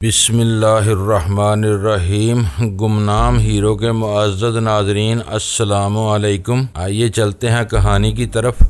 بسم اللہ الرحمن الرحیم۔ گمنام ہیرو کے معزز ناظرین، السلام علیکم۔ آئیے چلتے ہیں کہانی کی طرف۔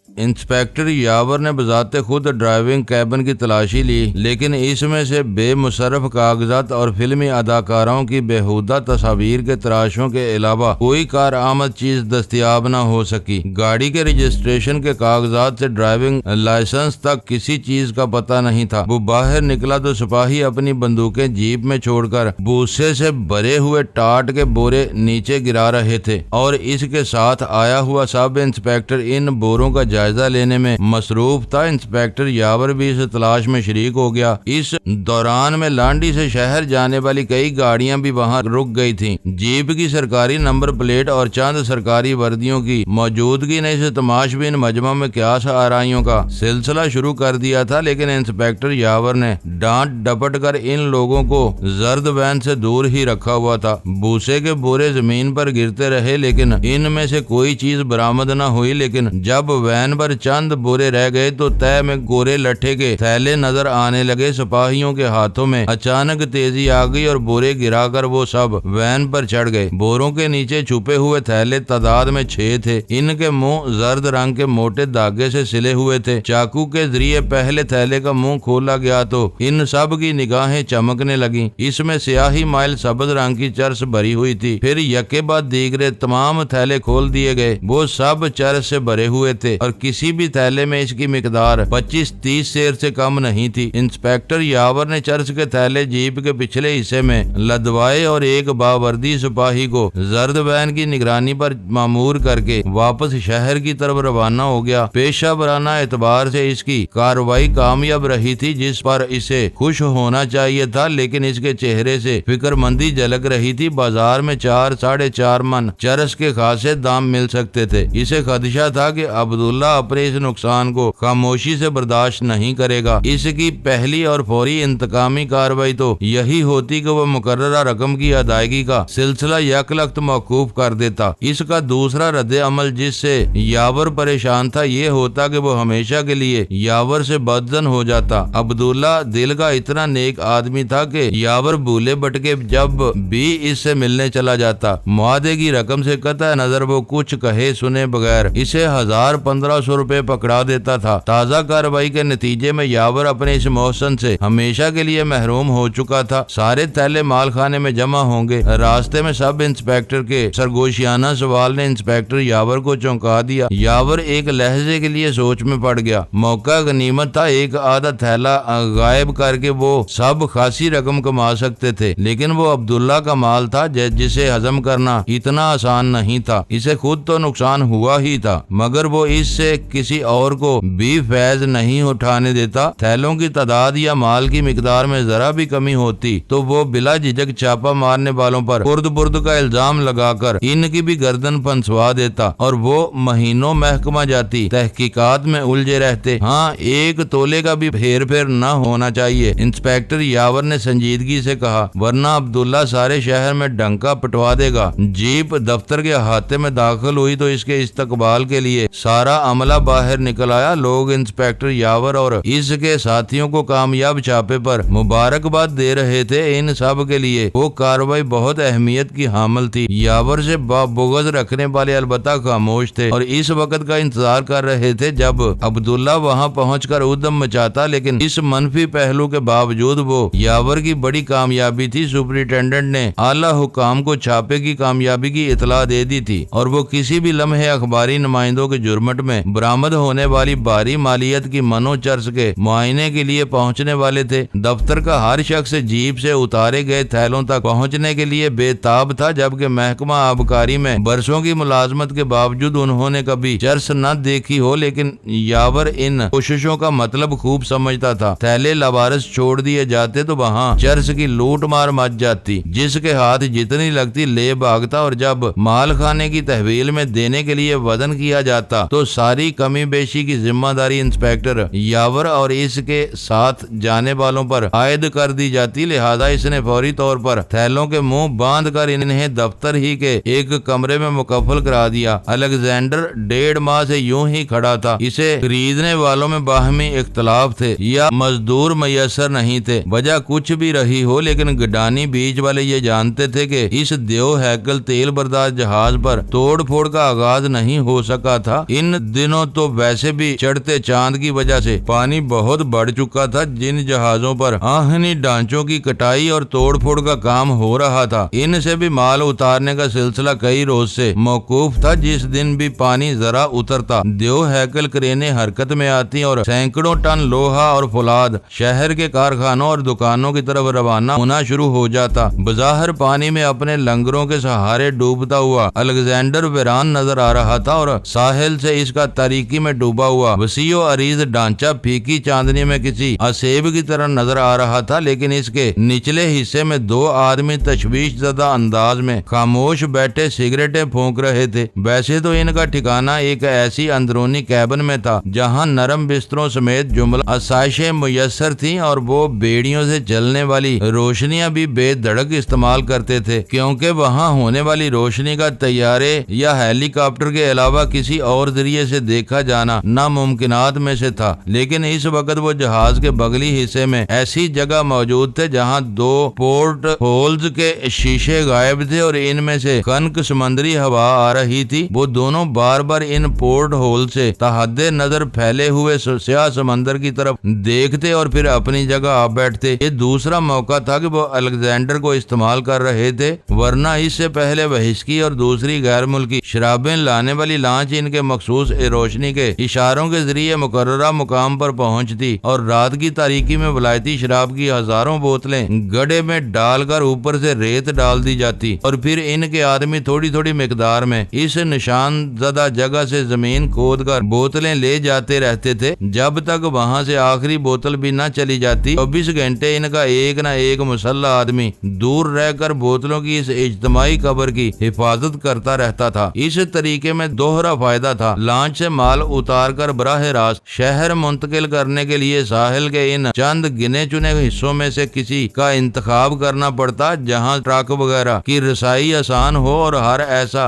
انسپیکٹر یاور نے بذات خود ڈرائیونگ کیبن کی تلاشی لی، لیکن اس میں سے بے مصرف کاغذات اور فلمی اداکاروں کی بیہودہ تصاویر کے تراشوں کے علاوہ کوئی کارآمد چیز دستیاب نہ ہو سکی۔ گاڑی کے رجسٹریشن کے کاغذات سے ڈرائیونگ لائسنس تک کسی چیز کا پتہ نہیں تھا۔ وہ باہر نکلا تو سپاہی اپنی بندوقیں جیپ میں چھوڑ کر بھوسے سے بھرے ہوئے ٹاٹ کے بورے نیچے گرا رہے تھے، اور اس کے ساتھ آیا ہوا سب انسپیکٹر ان بوروں کا جائزہ لینے میں مصروف تھا۔ انسپیکٹر یاور بھی اس تلاش میں شریک ہو گیا۔ اس دوران میں لانڈی سے شہر جانے والی کئی گاڑیاں بھی وہاں رک گئی تھیں۔ جیپ کی سرکاری نمبر پلیٹ اور چند سرکاری وردیوں کی موجودگی نے اس تماش بین مجمع میں قیاس آرائیوں کا سلسلہ شروع کر دیا تھا، لیکن انسپیکٹر یاور نے ڈانٹ ڈپٹ کر ان لوگوں کو زرد وین سے دور ہی رکھا ہوا تھا۔ بھوسے کے بورے زمین پر گرتے رہے، لیکن ان میں سے کوئی چیز برآمد نہ ہوئی۔ لیکن جب وین پر چند بورے رہ گئے تو تہہ میں گورے لٹھے کے تھیلے نظر آنے لگے۔ سپاہیوں کے ہاتھوں میں اچانک تیزی آ گئی اور بورے گرا کر وہ سب وین پر چڑھ گئے۔ بوروں کے نیچے چھپے ہوئے تھیلے تعداد میں 6 تھے۔ ان کے منہ زرد رنگ کے موٹے دھاگے سے سلے ہوئے تھے۔ چاقو کے ذریعے پہلے تھیلے کا منہ کھولا گیا تو ان سب کی نگاہیں چمکنے لگیں۔ اس میں سیاہی مائل سبز رنگ کی چرس بھری ہوئی تھی۔ پھر یکے بعد دیگرے تمام تھیلے کھول دیے گئے۔ وہ سب چرس سے بھرے ہوئے تھے اور کسی بھی تھیلے میں اس کی مقدار 25-30 سیر سے کم نہیں تھی۔ انسپیکٹر یاور نے چرس کے تھیلے جیپ کے پچھلے حصے میں لدوائے اور ایک باوردی سپاہی کو زرد وین کی نگرانی پر مامور کر کے واپس شہر کی طرف روانہ ہو گیا۔ پیشہ ورانہ اعتبار سے اس کی کارروائی کامیاب رہی تھی، جس پر اسے خوش ہونا چاہیے تھا، لیکن اس کے چہرے سے فکر مندی جھلک رہی تھی۔ بازار میں 4-4.5 من چرس کے خاصے دام مل سکتے تھے۔ اسے خدشہ تھا کہ عبداللہ اپنے اس نقصان کو خاموشی سے برداشت نہیں کرے گا۔ اس کی پہلی اور فوری انتقامی کارروائی تو یہی ہوتی کہ وہ مقررہ رقم کی ادائیگی کا سلسلہ یک لخت موقوف کر دیتا۔ اس کا دوسرا رد عمل جس سے یاور پریشان تھا یہ ہوتا کہ وہ ہمیشہ کے لیے یاور سے بدظن ہو جاتا۔ عبداللہ دل کا اتنا نیک آدمی تھا کہ یاور بھولے بٹکے جب بھی اس سے ملنے چلا جاتا، معاہدے کی رقم سے قطع نظر وہ کچھ کہے سنے بغیر اسے 1000-1500 روپے پکڑا دیتا تھا۔ تازہ کارروائی کے نتیجے میں یاور اپنے اس محسن سے ہمیشہ کے لیے محروم ہو چکا تھا۔ سارے تھیلے مال خانے میں جمع ہوں گے۔ راستے میں سب انسپیکٹر کے سرگوشیانہ سوال نے انسپیکٹر یاور کو چونکا دیا۔ یاور ایک لہجے کے لیے سوچ میں پڑ گیا۔ موقع غنیمت تھا، ایک آدھا تھیلا غائب کر کے وہ سب خاصی رقم کما سکتے تھے، لیکن وہ عبداللہ کا مال تھا جسے ہضم کرنا اتنا آسان نہیں تھا۔ اسے خود تو نقصان ہوا ہی تھا، مگر وہ اس سے کسی اور کو بھی فیض نہیں اٹھانے دیتا۔ تھیلوں کی تعداد یا مال کی مقدار میں ذرا بھی کمی ہوتی تو وہ بلا جھجک چھاپا مارنے والوں پر برد کا الزام لگا کر ان کی بھی گردن پھنسوا دیتا، اور وہ مہینوں محکمہ جاتی تحقیقات میں الجھے رہتے۔ ہاں، ایک تولے کا بھی پھیر نہ ہونا چاہیے، انسپیکٹر یاور نے سنجیدگی سے کہا، ورنہ عبداللہ سارے شہر میں ڈنکا پٹوا دے گا۔ جیپ دفتر کے احاطے میں داخل ہوئی تو اس کے استقبال کے لیے سارا عملہ باہر نکل آیا۔ لوگ انسپیکٹر یاور اور اس کے ساتھیوں کو کامیاب چھاپے پر مبارکباد دے رہے تھے۔ ان سب کے لیے وہ کارروائی بہت اہمیت کی حامل تھی۔ یاور سے بغض رکھنے والے البتہ خاموش تھے اور اس وقت کا انتظار کر رہے تھے جب عبداللہ وہاں پہنچ کر ادھم مچاتا، لیکن اس منفی پہلو کے باوجود وہ یاور کی بڑی کامیابی تھی۔ سپرنٹینڈنٹ نے اعلیٰ حکام کو چھاپے کی کامیابی کی اطلاع دے دی تھی، اور وہ کسی بھی لمحے اخباری نمائندوں کے جرمٹ میں برآمد ہونے والی بھاری مالیت کی منو چرس کے معائنے کے لیے پہنچنے والے تھے۔ دفتر کا ہر شخص جیپ سے اتارے گئے تھیلوں تک پہنچنے کے لیے بے تاب تھا، جبکہ محکمہ آبکاری میں برسوں کی ملازمت کے باوجود انہوں نے کبھی چرس نہ دیکھی ہو، لیکن یاور ان کوششوں کا مطلب خوب سمجھتا تھا۔ تھیلے لوارس چھوڑ دیے جاتے تو وہاں چرس کی لوٹ مار مچ جاتی، جس کے ہاتھ جتنی لگتی لے بھاگتا، اور جب مال خانے کی تحویل میں دینے کے لیے وزن کیا جاتا تو ساری सारी कमी बेशी की जिम्मेदारी इंस्पेक्टर यावर और इसके साथ जाने वालों पर आयद कर दी जाती। लिहाजा इसने फौरी तौर पर थैलों के मुंह बांध कर इन्हें दफ्तर ही के एक कमरे में मुकफ्फल करा दिया। अलेक्जेंडर 1.5 माह से यूं ही खड़ा था। इसे खरीदने वालों में बाहमी इख्तलाफ थे या मजदूर मैसर नहीं थे। वजह कुछ भी रही हो, लेकिन गडानी बीच वाले ये जानते थे कि इस देव हैकल तेल बर्दाश्त जहाज पर तोड़ फोड़ का आगाज नहीं हो सका था। इन दिनों तो वैसे भी चढ़ते चांद की वजह से पानी बहुत बढ़ चुका था। जिन जहाजों पर आहनी ढांचों की कटाई और तोड़ फोड़ का काम हो रहा था, इनसे भी माल उतारने का सिलसिला कई रोज से मौकूफ था। जिस दिन भी पानी जरा उतरता, देव हैकल क्रेनें हरकत में आती और सैकड़ों टन लोहा और फौलाद शहर के कारखानों और दुकानों की तरफ रवाना होना शुरू हो जाता। बज़ाहिर पानी में अपने लंगरों के सहारे डूबता हुआ अलेक्जेंडर वीरान नजर आ रहा था और साहिल से इसका तारीकी में डूबा हुआ वसीओ अरीज ढांचा फीकी चांदनी में किसी असेब की तरह नजर आ रहा था। लेकिन इसके निचले हिस्से में 2 आदमी तशवीश ज़दा अंदाज में खामोश बैठे सिगरेटें फूंक रहे थे। वैसे तो इनका ठिकाना एक ऐसी अंदरूनी कैबिन में था जहां नरम बिस्तरों समेत जुमला आसाइशें मुयस्सर थीं और वो बेड़ियों से चलने वाली रोशनियां भी बेधड़क इस्तेमाल करते थे, क्योंकि वहां होने वाली रोशनी का तैयारे या हेलीकॉप्टर के अलावा किसी और जरिए से देखा जाना नामुमकिनात में से था। लेकिन इस वक्त वो जहाज के बगली हिस्से में ऐसी जगह मौजूद थे जहां 2 पोर्ट होल्स के शीशे गायब थे और इनमें से कनक समंदरी हवा आ रही थी। वो दोनों बार बार इन पोर्ट होल से तहद्दे नजर फैले हुए स्याह समंदर की तरफ देखते और फिर अपनी जगह आ बैठते। ये दूसरा मौका था कि वो अलेक्जेंडर को इस्तेमाल कर रहे थे, वरना इससे पहले व्हिस्की और दूसरी गैर मुल्की शराबें लाने वाली लांच इनके मखसूस रोशनी के इशारों के जरिए मुकर्ररा मुकाम पर पहुंचती और रात की तारीकी में वलायती शराब की हजारों बोतलें गड्ढे में डालकर ऊपर से रेत डाल दी जाती और फिर इनके आदमी थोड़ी थोड़ी मिकदार में इस निशान ज़दा जगह से जमीन खोद कर बोतलें ले जाते रहते थे। जब तक वहां से आखिरी बोतल भी न चली जाती, 24 घंटे इनका एक न एक मुसल्ला आदमी दूर रहकर बोतलों की इस इज्तमाई कब्र की हिफाजत करता रहता था। इस तरीके में दोहरा फायदा था। लॉन्च से माल उतार कर बराह रास्त शहर मुंतकिल करने के लिए साहिल के इन चंद गिने चुने हिस्सों में से किसी का इंतखाब करना पड़ता जहां ट्रक वगैरह की रसाई आसान हो और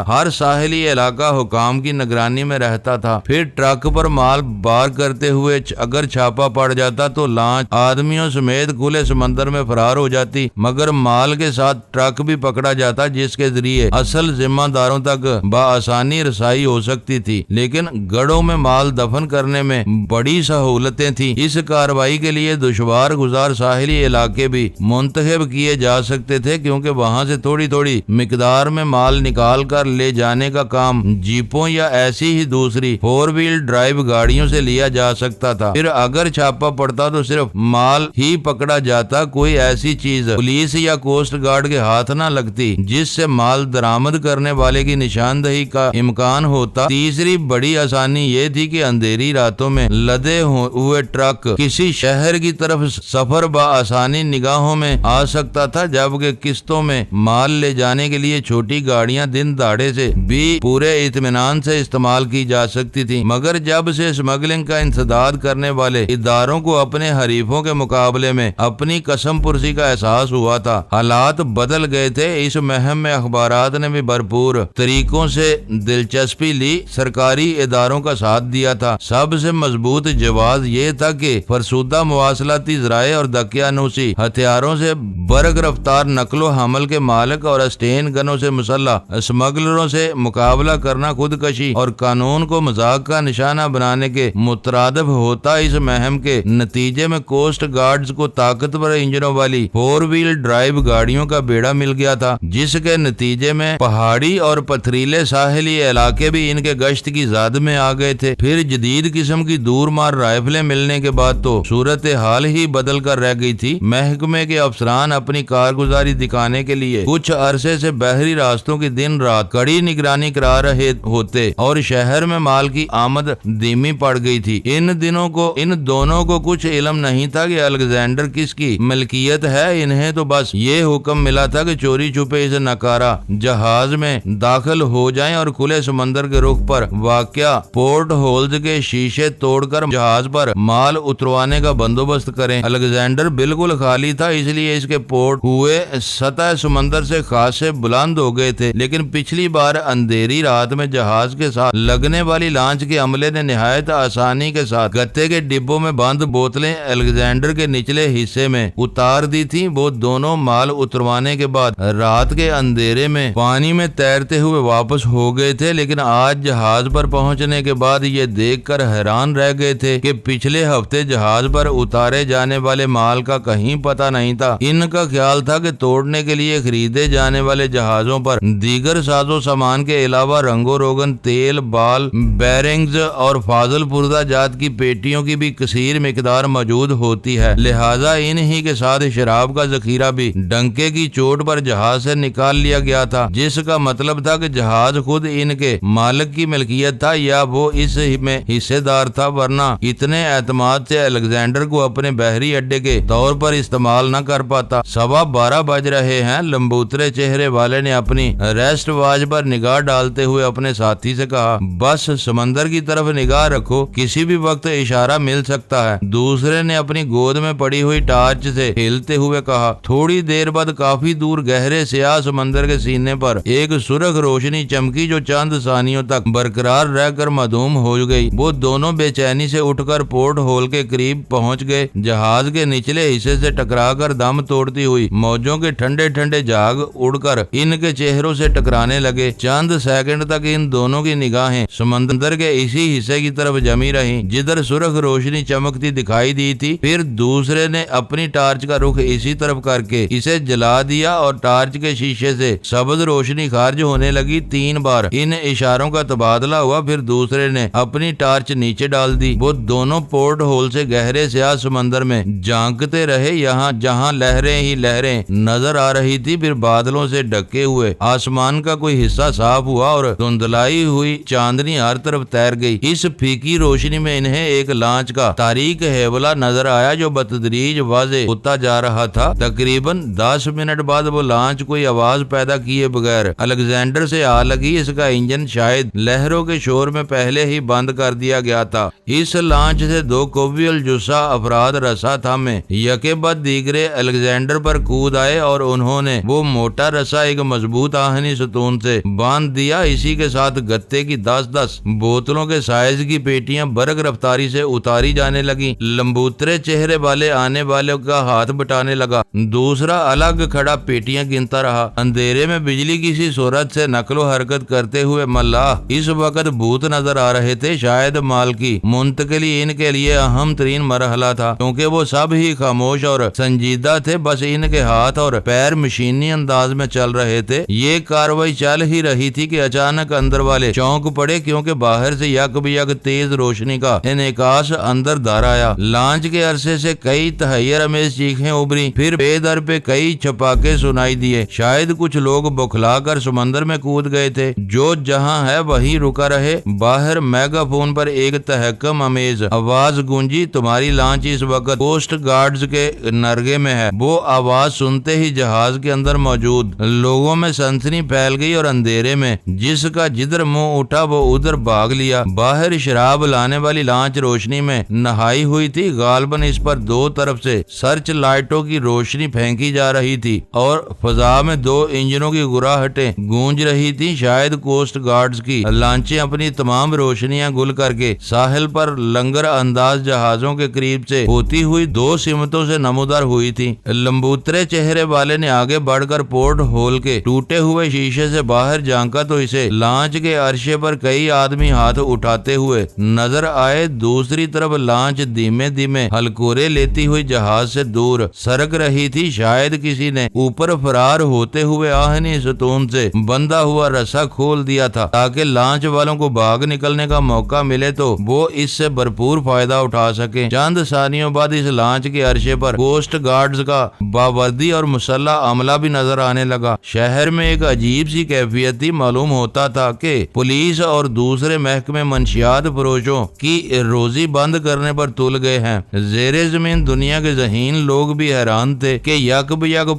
हर साहिली इलाका हुकाम की निगरानी में रहता था। फिर ट्रक पर माल बार करते हुए अगर छापा पड़ जाता तो लॉन्च आदमियों समेत खुले समंदर में फरार हो जाती, मगर माल के साथ ट्रक भी पकड़ा जाता जिसके जरिए असल जिम्मेदारों तक बआसानी रसाई हो सकती थी। लेकिन गढ़ों में माल दफन करने में बड़ी सहूलतें थी। इस कार्रवाई के लिए दुश्वार गुजार साहिली इलाके भी मुंतखब किए जा सकते थे, क्योंकि वहां से थोड़ी थोड़ी मिकदार में माल निकाल कर ले जाने का काम जीपों या ऐसी ही दूसरी 4 व्हील ड्राइव गाड़ियों से लिया जा सकता था। फिर अगर छापा पड़ता तो सिर्फ माल ही पकड़ा जाता, कोई ऐसी चीज पुलिस या कोस्ट गार्ड के हाथ न लगती जिससे माल दरामद करने वाले की निशानदही का इम्कान होता। तीसरी बड़ी आसानी ये थी कि अंधेरी रातों में लदे हुए ट्रक किसी शहर की तरफ सफर बआसानी निगाहों में आ सकता था, जबकि किस्तों में माल ले जाने के लिए छोटी गाड़ियां दिन दहाड़े से भी पूरे इत्मीनान से इस्तेमाल की जा सकती थी। मगर जब से स्मगलिंग का इंसदाद करने वाले इदारों को अपने हरीफों के मुकाबले में अपनी कसम पुरसी का एहसास हुआ था, हालात बदल गए थे। इस मुहिम में अखबारात ने भी भरपूर तरीकों से दिलचस्पी ली, सरकारी इदारों का साथ दिया था। सबसे मजबूत जवाब ये था कि फरसुदा मवासलाती जराए और दकियानूसी हथियारों से बरग रफ्तार नकलो हमल के मालिक और स्टेन गनों से मुसल्लह स्मगलरों से मुकाबला करना खुदकशी और कानून को मजाक का निशाना बनाने के मुतरादिफ होता। इस मुहिम के नतीजे में कोस्ट गार्ड्स को ताकतवर इंजनों वाली 4 व्हील ड्राइव गाड़ियों का बेड़ा मिल गया था, जिसके नतीजे में पहाड़ी और पथरीले साहिली इलाके भी इनके गश्त की ज़ाद में आ गए थे। फिर जदीद किस्म की दूर मार राइफलें मिलने के बाद तो सूरत हाल ही बदल कर रह गई थी। महकमे के अफसरान अपनी कारगुजारी दिखाने के लिए कुछ अरसे से बहरी रास्तों की दिन रात कड़ी निगरानी करा रहे होते और शहर में माल की आमद धीमी पड़ गई थी। इन दोनों को कुछ इल्म नहीं था कि अलेक्जेंडर किसकी मलकियत है। इन्हें तो बस ये हुक्म मिला था कि चोरी छुपे इस नकारा जहाज में दाखिल हो जाएं और खुले समंदर के रुख पर वाक़या पोर्ट होल्स के शीशे तोड़कर जहाज पर माल उतरवाने का बंदोबस्त करें। अलेक्जेंडर बिल्कुल खाली था, इसलिए इसके पोर्ट हुए सतह समंदर से खासे बुलंद हो गए थे। लेकिन पिछली बार अंधेरी रात में जहाज के साथ लगने वाली लॉन्च के अमले ने निहायत आसानी के साथ गत्ते के डिब्बों में बंद बोतलें अलेक्जेंडर के निचले हिस्से में उतार दी थी। वो दोनों माल उतरवाने के बाद रात के अंधेरे में पानी में तैरते हुए वापस हो गए थे। लेकिन आज जहाज पर पहुंचने के बाद ये देखकर हैरान रह गए थे कि पिछले हफ्ते जहाज पर उतारे जाने वाले माल का कहीं पता नहीं था। इनका ख्याल था कि तोड़ने के लिए खरीदे जाने वाले जहाजों पर दीगर साजो सामान के अलावा रंगो रोगन, तेल, बाल, बेरिंग्स और फाजल पुर्जा जात की पेटियों की भी कसीर मिकदार मौजूद होती है। लिहाजा इन्हीं के साथ शराब का जखीरा भी डंके की चोट पर जहाज से निकाल लिया गया था, जिसका मतलब था कि जहाज खुद इनके मालिक की मिल्कियत था या वो इस में हिस्सेदार था, वरना इतने एतमाद से अलेक्जेंडर को अपने बहरी अड्डे के तौर पर इस्तेमाल न कर पाता। 12:15 बज रहे हैं। लंबूतरे चेहरे वाले ने अपनी रेस्ट वॉच पर निगाह डालते हुए अपने साथी से कहा, बस समंदर की तरफ निगाह रखो, किसी भी वक्त इशारा मिल सकता है। दूसरे ने अपनी गोद में पड़ी हुई टार्च से हिलते हुए कहा। थोड़ी देर बाद काफी दूर गहरे स्याह समंदर के सीने पर एक सुर्ख रोशनी चमकी जो चंद सानियों तक बरकरार रहकर मधूम हो गई। वो दोनों बेचैनी से उठकर पोर्ट होल के करीब पहुंच गए। जहाज के निचले हिस्से से टकराकर दम तोड़ती हुई मौजों के ठंडे ठंडे झाग उड़कर इनके चेहरों से टकराने लगे। चंद सेकंड तक इन दोनों की निगाहें समंदर के इसी हिस्से की तरफ जमी रहीं जिधर सुर्ख रोशनी चमकती दिखाई दी थी। फिर दूसरे ने अपनी टार्च का रुख इसी तरफ करके इसे जला दिया और टार्च के शीशे से सब्ज रोशनी खारिज होने लगी। 3 बार इन इशारों का तबादला हुआ, फिर दूसरे ने अपनी टार्च नीचे डाल दी। वो दोनों पोर्ट होल से गहरे स्याह समंदर में झांकते रहे, यहाँ जहाँ लहरें ही लहरें नजर आ रही थी। फिर बादलों से ढके हुए आसमान का कोई हिस्सा साफ हुआ और धुंधलाई हुई चांदनी हर तरफ तैर गई। इस फीकी रोशनी में इन्हें एक लॉन्च का तारीक हेवला नजर आया जो बतदरीज वाज़े होता जा रहा था। तकरीबन 10 मिनट बाद वो लॉन्च कोई आवाज पैदा किए बगैर अलेक्जेंडर से आ लगी। इसका इंजन शायद लहरों के शोर में पहले ही बंद कर दिया गया था। इस लॉन्च से 2 कोवियल जुस्सा अफराद रस्सा थामे यके बाद दीगरे अलेक्जेंडर पर कूद आए और उन्होंने वो मोटा रस्सा एक मजबूत आहनी सतून से बांध दिया। इसी के साथ गत्ते की 10-10 बोतलों के साइज की पेटियां बरक रफ्तारी से उतारी जाने लगी। लंबूतरे चेहरे वाले आने वाले का हाथ बटाने लगा, दूसरा अलग खड़ा पेटियां गिनता रहा। अंधेरे में बिजली किसी सूरत से नकलो हरकत करते हुए मल्लाह इस वक्त भूत नजर आ रहे थे। शायद माल की मुंतकली इनके लिए अहम तरीन मरहला था, क्योंकि वो सब ही खामोश और संजीदा थे। बस इनके हाथ और पैर मशीनी अंदाज में चल रहे थे। ये कार्रवाई चल ही रही थी कि अचानक अंदर वाले चौंक पड़े, क्योंकि बाहर से यक तेज रोशनी का इनेकास अंदर दार आया। लॉन्च के अरसे से कई तहैयर अमेज चीखें उभरी, फिर बेदर पे कई छपाके सुनाई दिए। शायद कुछ लोग बौखलाकर समंदर में कूद गए थे। जो जहां है वहीं रुका रहे। बाहर मेगाफोन पर एक तहक्कम अमेज आवाज गूंजी, तुम्हारी लॉन्च इस वक्त कोस्ट गार्ड्स के नरगे में है। वो आवाज सुनते ही जहाज के अंदर मौजूद लोगों में सनसनी फैल गई और अंधेरे में जिसका जिधर मुंह उठा वो उधर भाग लिया। बाहर शराब लाने वाली लॉन्च रोशनी में नहाई हुई थी। गालबन इस पर 2 तरफ से सर्च लाइटों की रोशनी फेंकी जा रही थी और फजा में 2 इंजनों की गुराहटें गूंज रही थी। शायद कोस्ट गार्ड्स की लॉन्चें अपनी तमाम रोशनियां गुल करके साहिल पर लंगर अंदाज जहाजों के करीब से होती हुई 2 सिमतों से नमूदार हुई थी। लंबूतरे चेहरे वाले ने आगे बढ़कर पोर्ट होल के टूटे हुए शीशे से बाहर झांका तो इसे लॉन्च के अरशे पर कई आदमी हाथ उठाते हुए नजर आए। दूसरी तरफ लॉन्च धीमे धीमे हलकोरे लेती हुई जहाज से दूर सरक रही थी। शायद किसी ने ऊपर फरार होते हुए आहनी सतून से बंधा हुआ रस्सा खोल दिया था ताकि लॉन्च वालों को भाग निकलने का मौका मिले तो वो इससे भरपूर फायदा उठा सके। चंद सानियों बाद इस लॉन्च के अरशे पर कोस्ट गार्ड्स का बावर्दी और मुसल्ला अमला भी नजर आने लगा। शहर में एक अजीब सी कैफियत थी। मालूम होता था कि पुलिस और दूसरे महकमे मंशियात फरोशों की रोजी बंद करने पर तुल गए हैं। जेरे जमीन दुनिया के ज़हीन लोग भी हैरान थे कि यक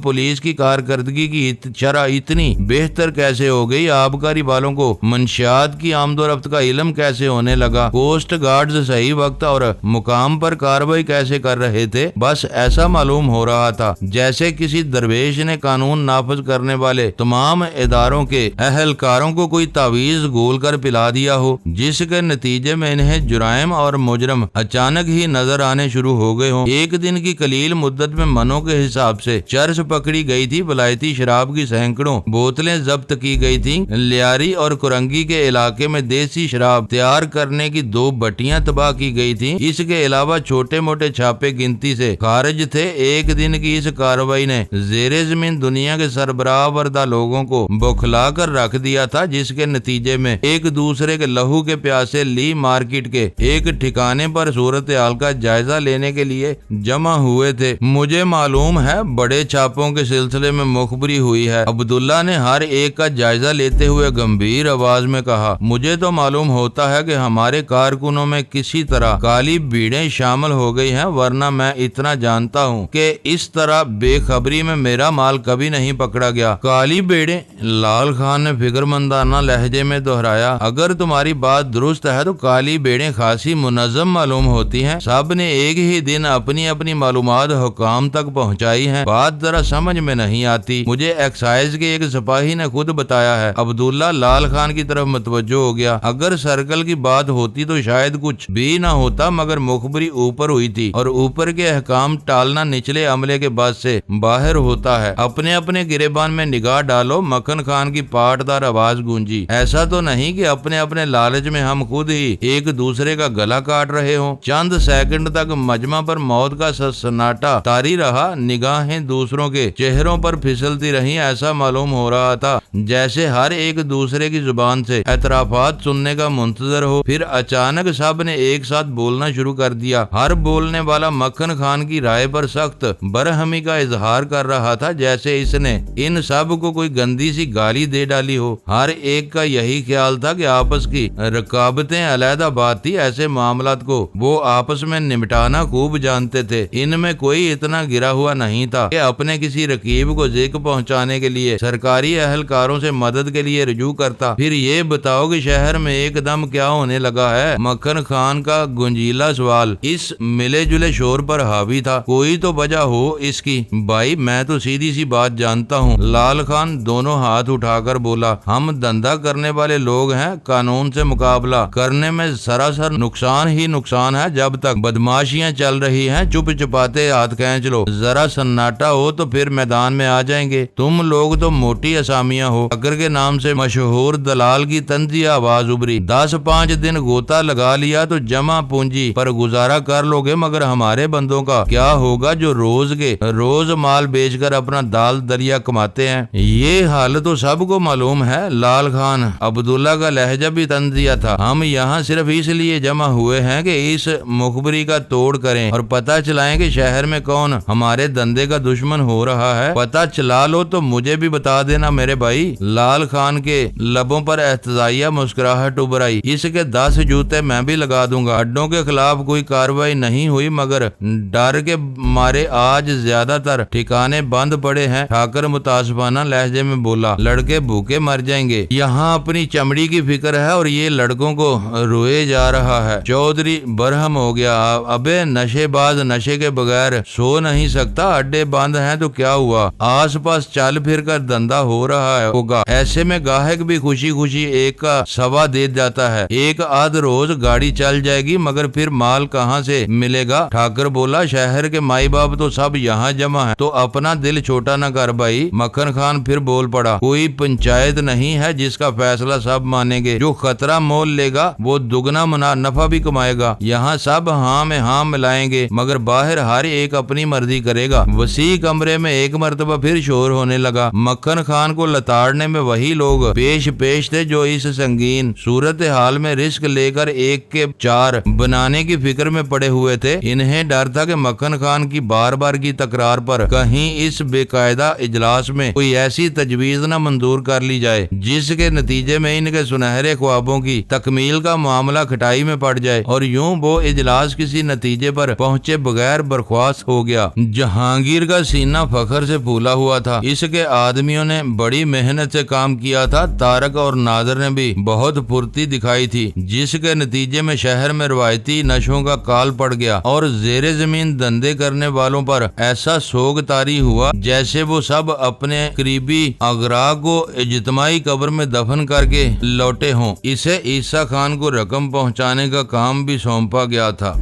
पुलिस की कारकर्दगी की शरह इतनी बेहतर कैसे हो गई। आबकारी वालों को मंशियात की आमदोरफ्त का इल्म कैसे होने लगा, कोस्ट गार्ड्स सही वक्त और मुकाम पर कार्रवाई कैसे कर रहे थे। बस ऐसा मालूम हो रहा था जैसे किसी दरवेश ने कानून नाफिज करने वाले तमाम इदारों के अहलकारों को कोई तावीज घोल कर पिला दिया हो, जिसके नतीजे में इन्हें जुराइम और मुजरम अचानक ही नजर आने शुरू हो गए हों। एक दिन की कलील मुद्दत में मनों के हिसाब से चर्च पकड़ी गई थी, वलायती शराब की सैकड़ों बोतलें जब्त की गई थी, लियारी और कुरंगी के इलाके में देसी शराब तैयार करने की 2 भट्टियां तबाह की गई थी। इसके अलावा छोटे मोटे छापे गिनती से खारिज थे। एक दिन की इस कार्रवाई ने जेरे जमीन दुनिया के सरबराह वर्दा लोगों को बौखला कर रख दिया था, जिसके नतीजे में एक दूसरे के लहू के प्यासे ली मार्केट के एक ठिकाने पर सूरत हाल का जायजा लेने के लिए जमा हुए थे। मुझे मालूम है बड़े छापों के सिलसिले में मुखबरी हुई है। अब्दुल्ला ने हर एक का जायजा लेते हुए गंभीर आवाज में कहा, मुझे तो मालूम होता है कि हमारे कारकुनों में किसी तरह काली भीड़ें शामिल हो गई हैं, वरना मैं इतना जानता हूँ कि इस तरह बेखबरी में मेरा माल कभी नहीं पकड़ा गया। काली भीड़ें? लाल खान ने फिक्रमंदाना लहजे में दोहराया। अगर तुम्हारी बात दुरुस्त है तो काली भीड़ें खासी मुनज़्ज़म मालूम होती हैं। सब ने एक ही दिन अपनी अपनी मालूमात हुकाम तक पहुँचाई है। बात जरा समझ में नहीं आती। मुझे एक्साइज के एक सिपाही ने खुद बताया है। अब्दुल्ला लाल खान की तरफ मुतवज्जो हो गया। अगर सर्कल की बात होती तो शायद कुछ भी ना होता, मगर मुखबरी ऊपर हुई थी और ऊपर के अहकाम टालना निचले अमले के बाद से बाहर होता है। अपने अपने गिरेबान में निगाह डालो। मक्खन खान की पाटदार आवाज गूंजी। ऐसा तो नहीं कि अपने अपने लालच में हम खुद ही एक दूसरे का गला काट रहे हों। चंद सेकंड तक मजमा पर मौत का सन्नाटा तारी रहा। निगाहें दूसरों के चेहरों पर फिसलती रहीं। ऐसा मालूम हो रहा था जैसे हर एक दूसरे की जुबान से एतराफात सुनने का मुंतजर हो। फिर अचानक सब ने एक साथ बोलना शुरू कर दिया। हर बोलने वाला मक्खन खान की राय पर सख्त बरहमी का इजहार कर रहा था, जैसे इसने इन सब को कोई गंदी सी गाली दे डाली हो। हर एक का यही ख्याल था कि आपस की रकाबतें अलहदा बात थी। ऐसे मामलात को वो आपस में निपटाना खूब जानते थे। इनमें कोई इतना गिरा हुआ नहीं था कि अपने किसी रकीब को जिक पहुंचाने के लिए सरकारी अहलकारों से मदद के लिए रुजू करता। फिर ये बताओ कि शहर में एकदम क्या होने लगा है? मक्खन खान का गुंजीला सवाल इस मिले जुले शोर पर हावी था। कोई तो वजह हो इसकी। भाई मैं तो सीधी सी बात जानता हूँ। लाल खान दोनों हाथ उठाकर बोला, हम धंधा करने वाले लोग हैं। कानून से मुकाबला करने में सरासर नुकसान ही नुकसान है। जब तक बदमाशियां चल रही हैं चुप चुपाते हाथ खींच लो। जरा सन्नाटा हो तो फिर मैदान में आ जाएंगे। तुम लोग तो मोटी असामियां हो। अगर के नाम से मशहूर दलाल की तंजिया आवाज उभरी। 10-5 दिन गोता लगा लिया तो जमा पूंजी पर गुजारा कर लोगे, मगर हमारे बंदों का क्या होगा जो रोज माल बेचकर अपना दाल दरिया कमाते हैं? ये हाल तो सबको मालूम है। लाल खान अब्दुल्ला का लहजा भी तंजिया था। हम यहाँ सिर्फ इसलिए जमा हुए हैं कि इस मुखबरी का तोड़ करें और पता चलाएं कि शहर में कौन हमारे धंधे का दुश्मन हो रहा है। पता चला लो तो मुझे भी बता देना मेरे भाई। लाल खान के लबों पर एहतजाइया मुस्कुराहट उभर आई। इसके 10 जूते मैं भी लगा दूंगा। अड्डों के खिलाफ कोई कार्रवाई नहीं हुई, मगर डर के मारे आज ज्यादातर ठिकाने बंद पड़े हैं। ठाकर मुतासबाना लहजे में बोला, लड़के भूखे मर जाएंगे। यहाँ अपनी चमड़ी की फिक्र है और ये लड़कों को रोए जा रहा है। चौधरी बरहम हो गया। अबे नशेबाज नशे के बगैर सो नहीं सकता। अड्डे बंद हैं तो क्या हुआ? आस पास चल फिर कर धंधा हो रहा है होगा। ऐसे में गाहक भी खुशी खुशी एक का सवा दे जाता है। एक आध रोज गाड़ी चल जाएगी, मगर फिर माल कहाँ से मिलेगा? ठाकर बोला, शहर के माई बाप तो सब यहाँ जमा है, तो अपना दिल छोटा न कर भाई। मक्खन खान फिर बोल पड़ा, कोई पंचायत नहीं है जिसका फैसला सब मानेंगे। जो खतरा मोल लेगा वो दुगना नफा भी कमाएगा। यहाँ सब हाँ में हाँ मिलाएंगे, मगर बाहर हर एक अपनी मर्जी करेगा। वसी कमरे में एक मर्तबा फिर शोर होने लगा। मक्खन खान को लताड़ने में वही लोग पेश थे जो इस संगीन सूरत हाल में रिस्क लेकर 1 के 4 बनाने की फिक्र में पड़े हुए थे। इन्हें डर था कि मक्खन खान की बार बार की तकरार पर कहीं इस बेकायदा इजलास में कोई ऐसी तजवीज न मंजूर कर ली जाए जिसके नतीजे में इनके सुनहरे ख्वाबों की तकमील का मामला खटाई में पड़ जाए, और यूं वो इजलास किसी नतीजे पर पहुंचे बगैर बर्खास्त हो गया। जहांगीर का सीना फखर से फूला हुआ था। इसके आदमियों ने बड़ी मेहनत से काम किया था। तारक और नादर ने भी बहुत پھرتی دکھائی تھی، جس کے نتیجے میں شہر میں روایتی نشوں کا کال پڑ گیا اور زیر زمین دھندے کرنے والوں پر ایسا سوگ طاری ہوا جیسے وہ سب اپنے قریبی اغراء کو اجتماعی قبر میں دفن کر کے لوٹے ہوں۔ اسے عیسیٰ خان کو رقم پہنچانے کا کام بھی سونپا گیا تھا۔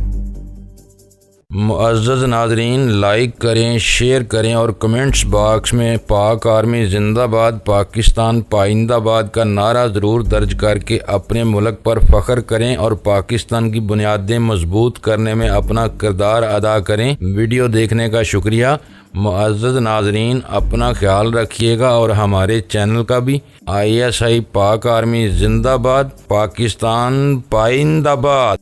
معزز ناظرین، لائک کریں، شیئر کریں اور کمنٹس باکس میں پاک آرمی زندہ باد، پاکستان پائندہ باد کا نعرہ ضرور درج کر کے اپنے ملک پر فخر کریں اور پاکستان کی بنیادیں مضبوط کرنے میں اپنا کردار ادا کریں۔ ویڈیو دیکھنے کا شکریہ۔ معزز ناظرین، اپنا خیال رکھیے گا اور ہمارے چینل کا بھی۔ ISI پاک آرمی زندہ باد، پاکستان پائندہ باد۔